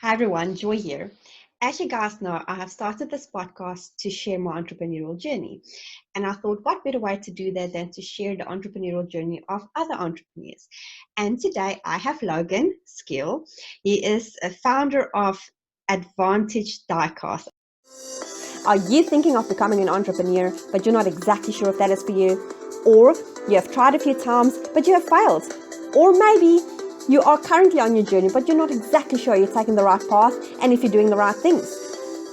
Hi everyone, Joy here. As you guys know, I have started this podcast to share my entrepreneurial journey. And I thought, what better way to do that than to share the entrepreneurial journey of other entrepreneurs? And today I have Logan Skill. He is a founder of Advantage Die-Cast. Are you thinking of becoming an entrepreneur, but you're not exactly sure if that is for you? Or you have tried a few times, but you have failed? Or maybe you are currently on your journey, but you're not exactly sure you're taking the right path and if you're doing the right things.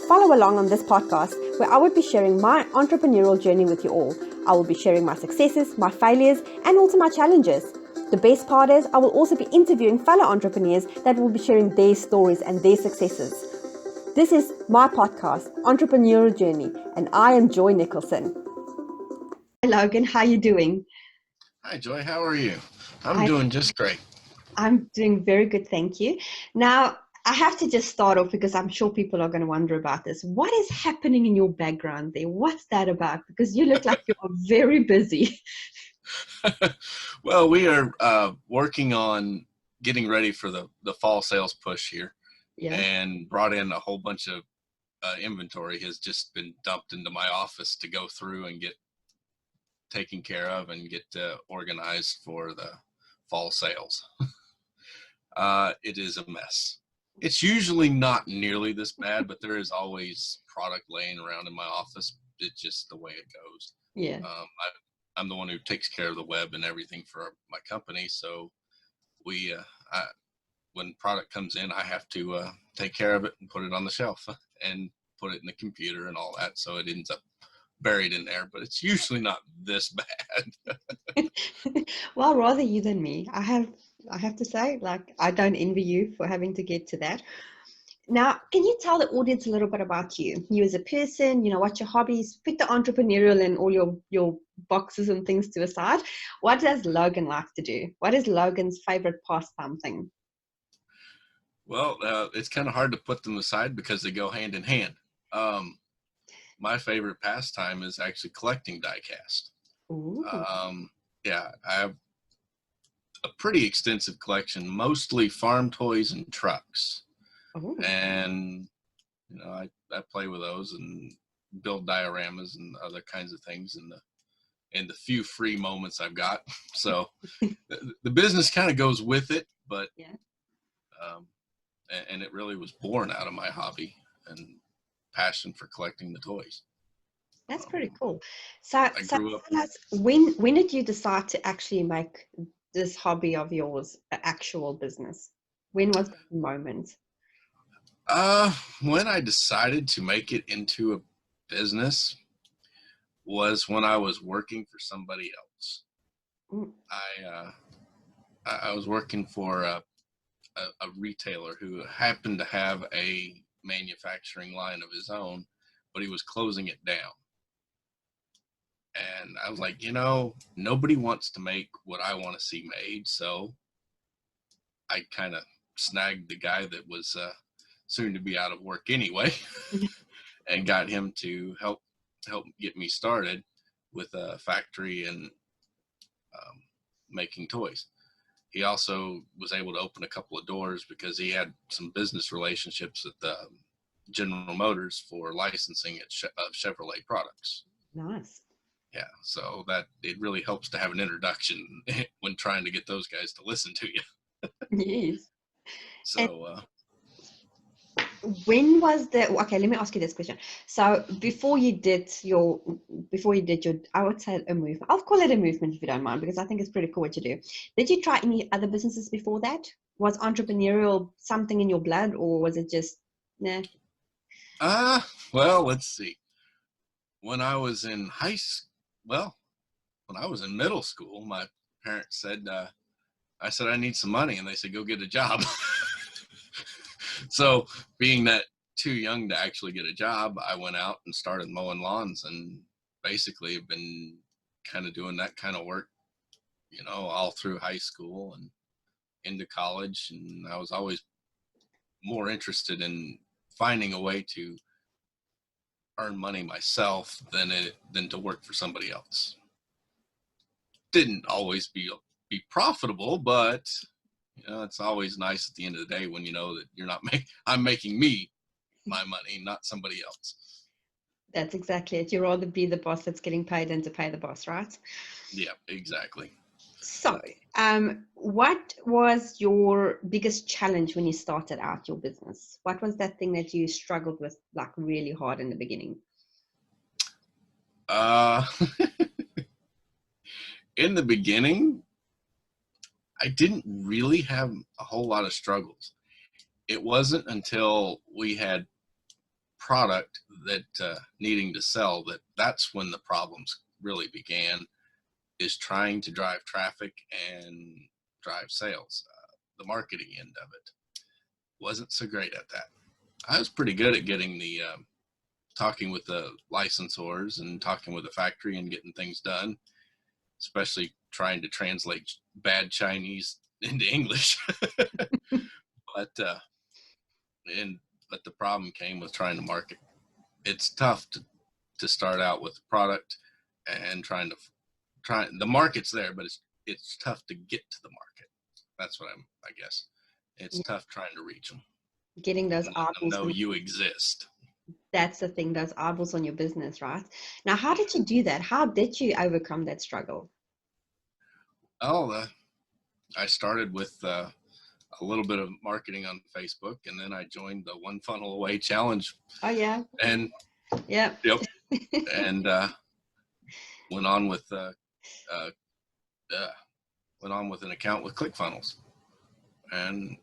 Follow along on this podcast where I will be sharing my entrepreneurial journey with you all. I will be sharing my successes, my failures, and also my challenges. The best part is I will also be interviewing fellow entrepreneurs that will be sharing their stories and their successes. This is my podcast, Entrepreneurial Journey, and I am Joy Nicholson. Hi Logan, how are you doing? Hi Joy, how are you? I'm doing just great. I'm doing very good, thank you. Now, I have to just start off because I'm sure people are going to wonder about this. What is happening in your background there? What's that about? Because you look like you are very busy. Well, we are working on getting ready for the fall sales push here, and brought in a whole bunch of inventory has just been dumped into my office to go through and get taken care of and get organized for the fall sales. It is a mess. It's usually not nearly this bad, but there is always product laying around in my office. It's just the way it goes. Yeah. I'm the one who takes care of the web and everything for my company. So when product comes in, I have to take care of it and put it on the shelf and put it in the computer and all that. So it ends up buried in there, but it's usually not this bad. Well, rather you than me. I have to say, like, I don't envy you for having to get to that. Now, can you tell the audience a little bit about you? You as a person, what your hobbies, put the entrepreneurial and all your boxes and things to aside. What does Logan like to do? What is Logan's favorite pastime thing? Well, it's kind of hard to put them aside because they go hand in hand. My favorite pastime is actually collecting die-cast. Yeah, I have a pretty extensive collection, mostly farm toys and trucks. Ooh. And I play with those and build dioramas and other kinds of things in the few free moments I've got. So the business kind of goes with it, but and it really was born out of my hobby and passion for collecting the toys. That's pretty cool. So grew up. When did you decide to actually make this hobby of yours an actual business? When was that moment? When I decided to make it into a business was when I was working for somebody else. I was working for a retailer who happened to have a manufacturing line of his own, but he was closing it down. And I was like, nobody wants to make what I want to see made. So I kind of snagged the guy that was soon to be out of work anyway and got him to help get me started with a factory and making toys. He also was able to open a couple of doors because he had some business relationships at the General Motors for licensing of Chevrolet products. Nice. Yeah, so that it really helps to have an introduction when trying to get those guys to listen to you. Yes. So when was okay, let me ask you this question. So before you did your I would say a movement, I'll call it a movement if you don't mind, because I think it's pretty cool what you do. Did you try any other businesses before that? Was entrepreneurial something in your blood, or was it just nah? Well, let's see. When I was in when I was in middle school, my parents said, I said, I need some money. And they said, go get a job. So being that too young to actually get a job, I went out and started mowing lawns and basically have been kind of doing that kind of work, all through high school and into college. And I was always more interested in finding a way to earn money myself than to work for somebody else. Didn't always be profitable, but You know, it's always nice at the end of the day when you know that you're not I'm making me my money, not somebody else. That's exactly it. You'd rather be the boss that's getting paid than to pay the boss, right? Yeah, exactly. So, what was your biggest challenge when you started out your business? What was that thing that you struggled with like really hard in the beginning? In the beginning, I didn't really have a whole lot of struggles. It wasn't until we had product that needing to sell that's when the problems really began, is trying to drive traffic and drive sales. The marketing end of it wasn't so great at that. I was pretty good at getting the talking with the licensors and talking with the factory and getting things done, especially trying to translate bad Chinese into English. but but the problem came with trying to market. It's tough to start out with a product and the market's there, but it's tough to get to the market. That's what I guess. It's tough trying to reach them. Getting those eyeballs. Know you exist. That's the thing, those eyeballs on your business, right? Now, how did you do that? How did you overcome that struggle? I started with a little bit of marketing on Facebook, and then I joined the One Funnel Away Challenge. Oh yeah. And yep. And went on with an account with ClickFunnels, and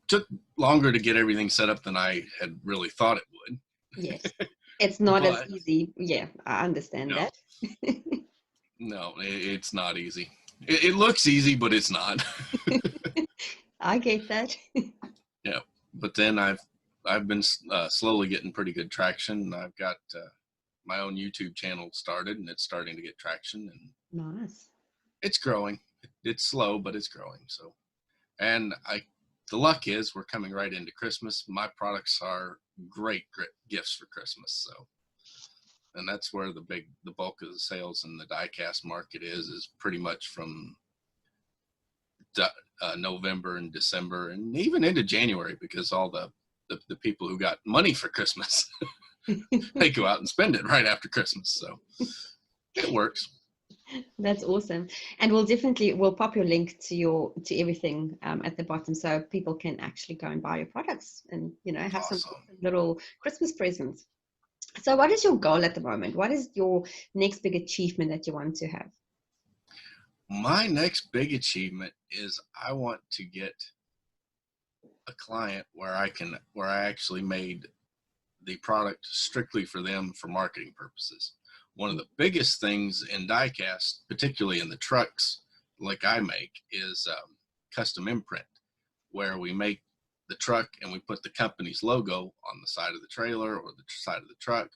took longer to get everything set up than I had really thought it would. Yes, it's not as easy. Yeah, I understand that. No, it's not easy. It looks easy, but it's not. I get that. Yeah, but then I've been slowly getting pretty good traction. I've got my own YouTube channel started, and it's starting to get traction. And nice. It's growing. It's slow, but it's growing. So, and the luck is we're coming right into Christmas. My products are great gifts for Christmas. So, and that's where the bulk of the sales in the die-cast market is pretty much from November and December and even into January, because all the people who got money for Christmas, they go out and spend it right after Christmas. So it works. That's awesome. And we'll pop your link to everything at the bottom, so people can actually go and buy your products and, have awesome. Some little Christmas presents. So what is your goal at the moment? What is your next big achievement that you want to have? My next big achievement is I want to get a client where I actually made the product strictly for them for marketing purposes. One of the biggest things in die-cast, particularly in the trucks like I make, is custom imprint, where we make the truck and we put the company's logo on the side of the trailer or the side of the truck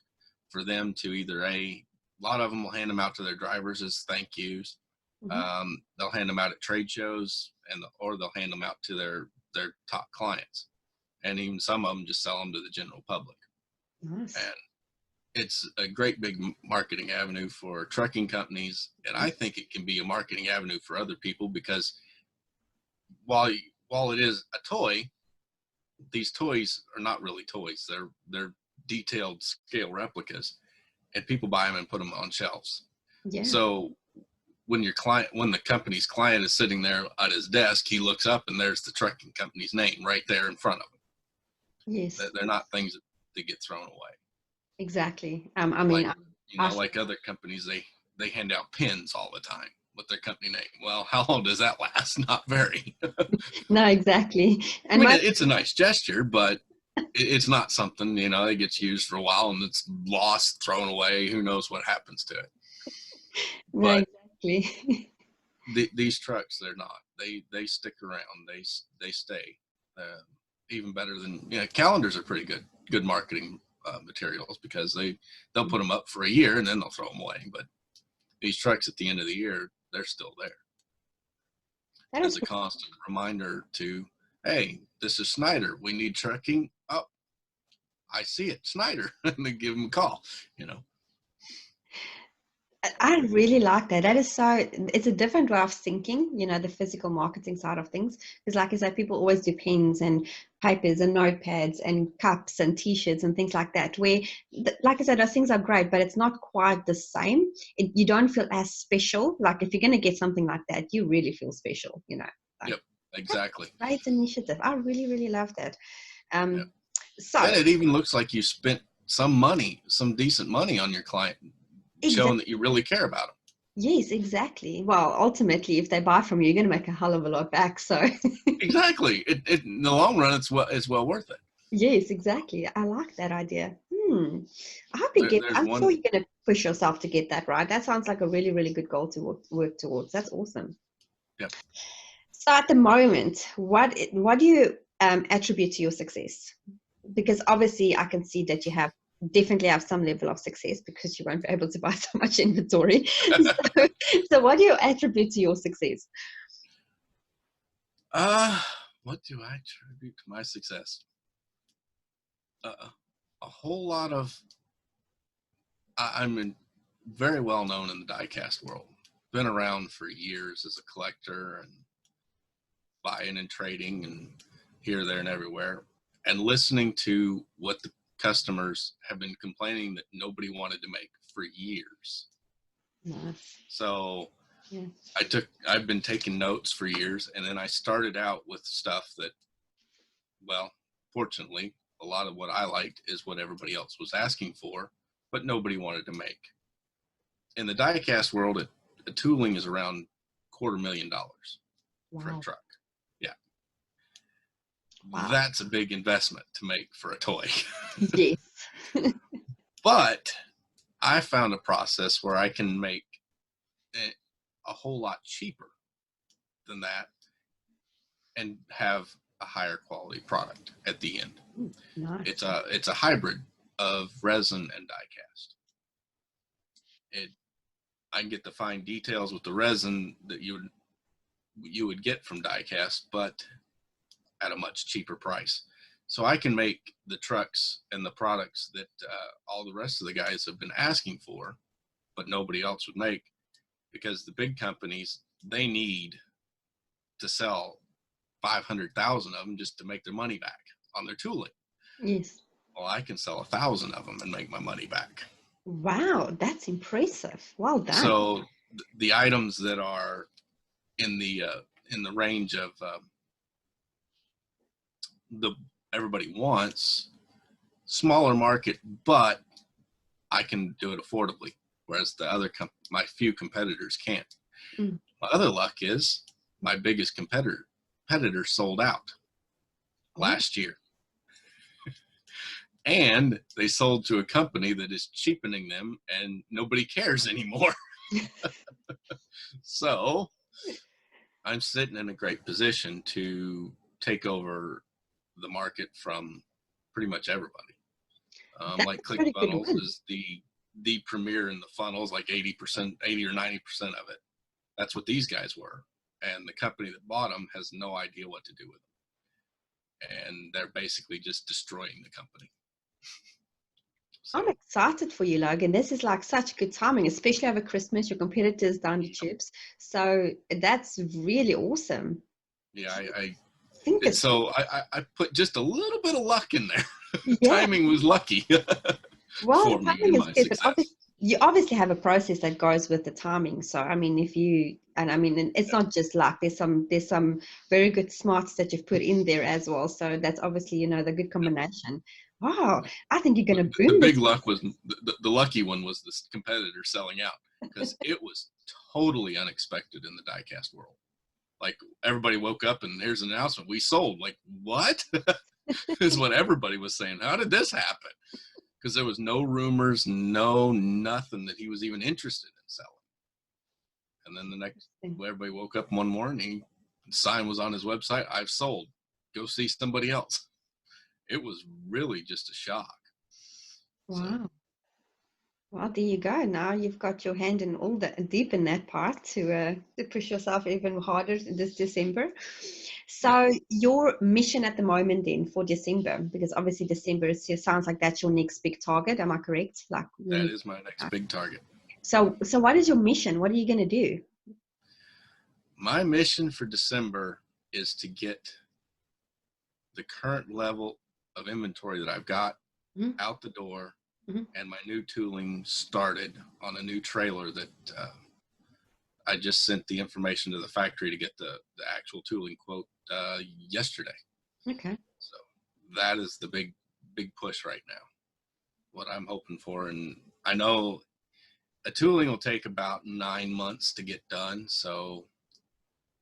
for them to either a lot of them will hand them out to their drivers as thank yous. Mm-hmm. They'll hand them out at trade shows or they'll hand them out to their top clients. And even some of them just sell them to the general public. Nice. And it's a great big marketing avenue for trucking companies. And I think it can be a marketing avenue for other people, because while it is a toy, these toys are not really toys. They're detailed scale replicas, and people buy them and put them on shelves. Yeah. So when the company's client is sitting there at his desk, he looks up and there's the trucking company's name right there in front of him. Yes. They're not things that get thrown away. Exactly. Like other companies, they hand out pins all the time with their company name. Well, how long does that last? Not very. No, exactly. And it's a nice gesture, but it's not something, it gets used for a while and it's lost, thrown away. Who knows what happens to it? No, but exactly. These trucks, they're not. They stick around. They stay. Even better than calendars are pretty good marketing materials, because they'll put them up for a year and then they'll throw them away. But these trucks at the end of the year, they're still there. That is a constant reminder to, hey, this is Snyder. We need trucking. Oh, I see it, Snyder. And then give them a call, I really like that. That is so, it's a different way of thinking, you know, the physical marketing side of things. Because like I said, people always do pens and papers and notepads and cups and t-shirts and things like that, where, like I said, those things are great, but it's not quite the same. You don't feel as special. Like if you're going to get something like that, you really feel special, you know. Like, Yep, exactly. great initiative. I really, really love that. Yep. So, and it even looks like you spent some money, some decent money on your client, showing that you really care about them. Yes, exactly. Well, ultimately, if they buy from you, you're going to make a hell of a lot back. So Exactly. It in the long run, it's well worth it. yes, exactly. I like that idea. I hope you get, There's I'm sure one. you're going to push yourself to get that right. That sounds like a really, really good goal to work towards. That's awesome. Yep. So at the moment, what do you attribute to your success? Because obviously I can see that you definitely have some level of success because you won't be able to buy so much inventory. So what do you attribute to your success? What do I attribute to my success? A whole lot of. I'm very well known in the die-cast world. Been around for years as a collector and buying and trading and here, there, and everywhere, and listening to what the customers have been complaining that nobody wanted to make for years. Nice. So yeah. I've been taking notes for years, and then I started out with stuff that, well, fortunately, a lot of what I liked is what everybody else was asking for, but nobody wanted to make. In the die-cast world, the tooling is around $250,000 for a truck. Yeah. Wow. That's a big investment to make for a toy. Yes. But I found a process where I can make a whole lot cheaper than that and have a higher quality product at the end. Nice. It's a hybrid of resin and die-cast. I can get the fine details with the resin that you would get from die-cast, but at a much cheaper price. So I can make the trucks and the products that all the rest of the guys have been asking for, but nobody else would make, because the big companies, they need to sell 500,000 of them just to make their money back on their tooling. Yes. Well, I can sell 1,000 of them and make my money back. Wow, that's impressive. Well done. So the items that are in the range of the everybody wants, smaller market, but I can do it affordably, whereas the other my few competitors can't. My other luck is my biggest competitor sold out last year. And they sold to a company that is cheapening them, and nobody cares anymore. So I'm sitting in a great position to take over the market from pretty much everybody. Like ClickFunnels is the premier in the funnels, like 80 or 90% of it. That's what these guys were. And the company that bought them has no idea what to do with them. And they're basically just destroying the company. So. I'm excited for you, Logan. This is like such good timing, especially over Christmas. Your competitors down the tubes. So that's really awesome. Yeah, I think it's so. I put just a little bit of luck in there. Yeah. Timing was lucky. Well, timing is good, but you obviously have a process that goes with the timing. So, I mean, it's not just luck. There's some very good smarts that you've put in there as well. So that's obviously, the good combination. Wow, I think you're going to boom. The big luck was the lucky one was this competitor selling out, because it was totally unexpected in the die-cast world. Like, everybody woke up and there's an announcement, we sold. Like, what? Is what everybody was saying. How did this happen? Because there was no rumors, nothing that he was even interested in selling. And then the next, everybody woke up one morning, the sign was on his website, I've sold. Go see somebody else. It was really just a shock. Wow. So. Well, there you go. Now you've got your hand in deep in that part to push yourself even harder this December. So your mission at the moment then for December, because obviously December sounds like that's your next big target. Am I correct? That is my next big target. So what is your mission? What are you going to do? My mission for December is to get the current level of inventory that I've got out the door, and my new tooling started on a new trailer that I just sent the information to the factory to get the actual tooling quote yesterday. Okay. So that is the big push right now, what I'm hoping for. And I know a tooling will take about 9 months to get done. So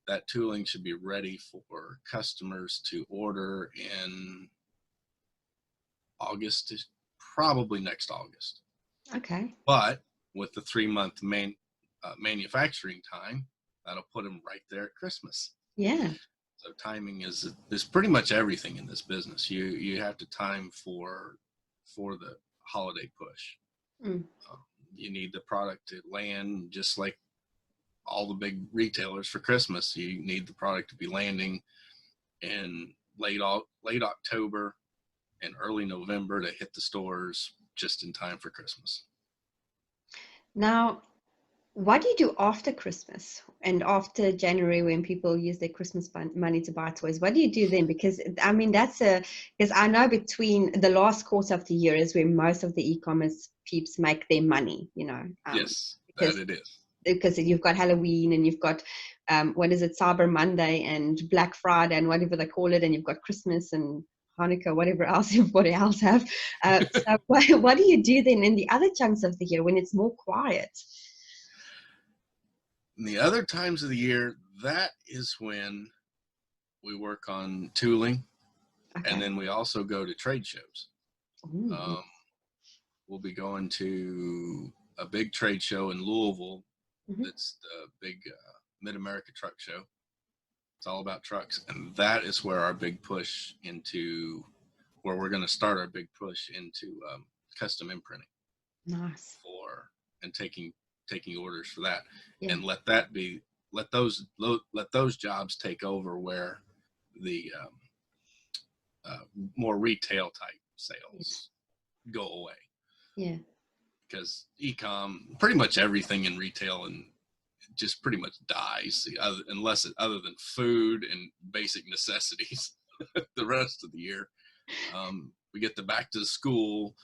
that tooling should be ready for customers to order in August, probably next August. Okay. But with the 3-month manufacturing time, that'll put them right there at Christmas. Yeah. So timing is pretty much everything in this business. You have to time for the holiday push. You need the product to land just like all the big retailers for Christmas. You need the product to be landing in late October and early November to hit the stores just in time for Christmas. Now, what do you do after Christmas and after January when people use their Christmas money to buy toys? What do you do then? Because I mean, because I know between the last quarter of the year is where most of the e-commerce peeps make their money, Yes, that it is. Because you've got Halloween and you've got, what is it, Cyber Monday and Black Friday and whatever they call it, and you've got Christmas and Hanukkah, whatever else everybody else have. So what do you do then in the other chunks of the year when it's more quiet? In the other times of the year, that is when we work on tooling, and then we also go to trade shows. We'll be going to a big trade show in Louisville. That's the big Mid-America Truck Show. It's all about trucks, and that is where our big push into, where we're going to start our big push into custom imprinting. Nice. And taking orders for that, and let those jobs take over where the more retail type sales go away. Yeah. Because e-com, pretty much everything in retail and just pretty much dies, other than food and basic necessities. The rest of the year, we get the back to school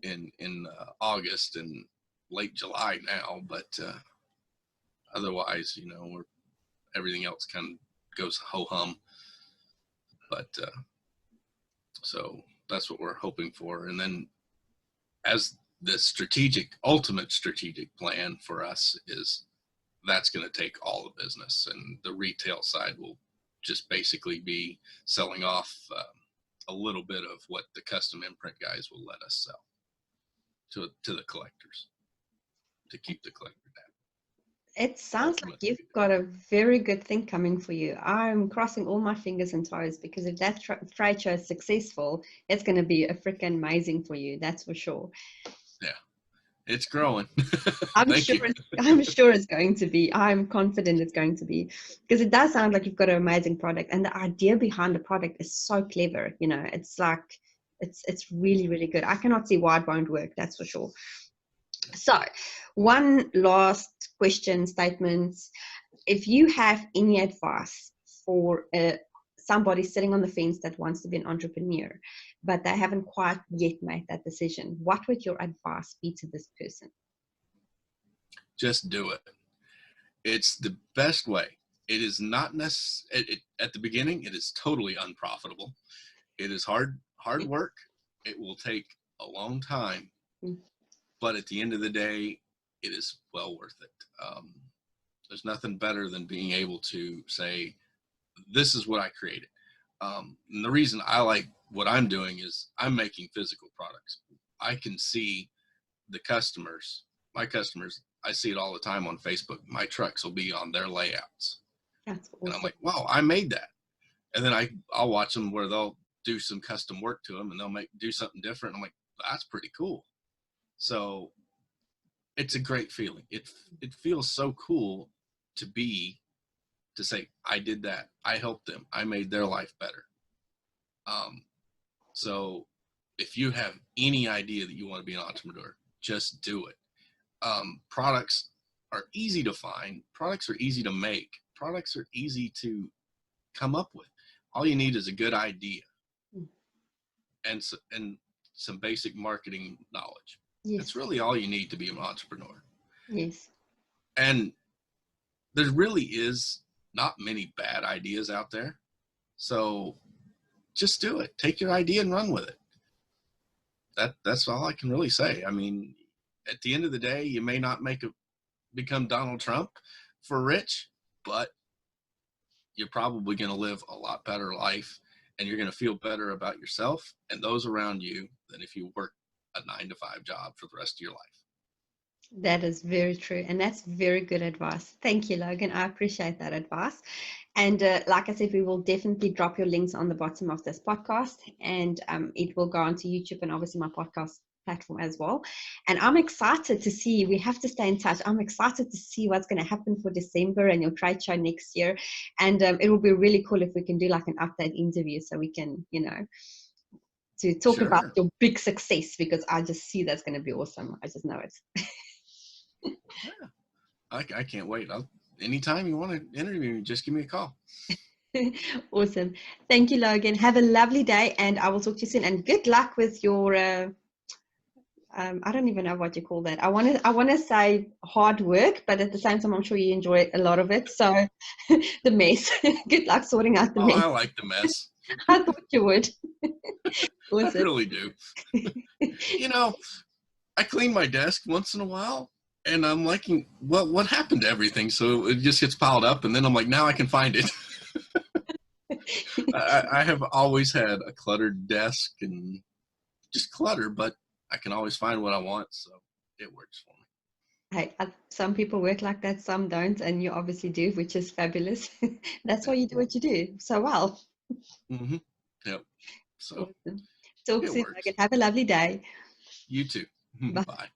in August and late July now, but otherwise, everything else kind of goes ho-hum. But so that's what we're hoping for. And then as the ultimate strategic plan for us is, that's going to take all the business, and the retail side will just basically be selling off a little bit of what the custom imprint guys will let us sell to the collectors, to keep the collector down. It sounds like you've got a very good thing coming for you. I'm crossing all my fingers and toes, because if that trade show is successful, it's going to be a freaking amazing for you. That's for sure. Yeah, it's growing. I'm sure it's going to be. I'm confident it's going to be, because it does sound like you've got an amazing product, and the idea behind the product is so clever. It's like, it's really, really good. I cannot see why it won't work. That's for sure. So, one last question, statements. If you have any advice for somebody sitting on the fence that wants to be an entrepreneur, but they haven't quite yet made that decision, what would your advice be to this person? Just do it. It's the best way. It is not necessary. At the beginning, it is totally unprofitable. It is hard work. It will take a long time. But at the end of the day, it is well worth it. There's nothing better than being able to say, this is what I created. And the reason I like what I'm doing is I'm making physical products. I can see my customers, I see it all the time on Facebook. My trucks will be on their layouts. That's awesome. And I'm like, wow, I made that. And then I'll watch them where they'll do some custom work to them, and they'll do something different. I'm like, that's pretty cool. So it's a great feeling. It feels so cool to say, I did that. I helped them. I made their life better. So if you have any idea that you want to be an entrepreneur, just do it. products are easy to find. Products are easy to make. Products are easy to come up with. All you need is a good idea and some basic marketing knowledge. Yes. That's really all you need to be an entrepreneur. Yes. And there really is not many bad ideas out there. So just do it. Take your idea and run with it. That's all I can really say. I mean, at the end of the day, you may not become Donald Trump for rich, but you're probably going to live a lot better life, and you're going to feel better about yourself and those around you than if you work a 9-to-5 job for the rest of your life. That is very true. And that's very good advice. Thank you, Logan. I appreciate that advice. And like I said, we will definitely drop your links on the bottom of this podcast, and it will go onto YouTube and obviously my podcast platform as well. And I'm excited to see, we have to stay in touch. I'm excited to see what's going to happen for December and your trade show next year. And it will be really cool if we can do like an update interview so we can, to talk about your big success, because I just see that's going to be awesome. I just know it. Yeah. I can't wait. Anytime you want to interview me, just give me a call. Awesome. Thank you, Logan. Have a lovely day, and I will talk to you soon. And good luck with your I don't even know what you call that. I want to say hard work, but at the same time, I'm sure you enjoy a lot of it. So the mess. Good luck sorting out the mess. I like the mess. I thought you would. I really do. I clean my desk once in a while, and I'm like, what happened to everything? So it just gets piled up, and then I'm like, now I can find it. I have always had a cluttered desk and just clutter, but I can always find what I want, so it works for me. Hey, some people work like that, some don't, and you obviously do, which is fabulous. That's why you do what you do so well. Mm-hmm. Yep. So awesome. Talk soon. Have a lovely day. You too. Bye. Bye.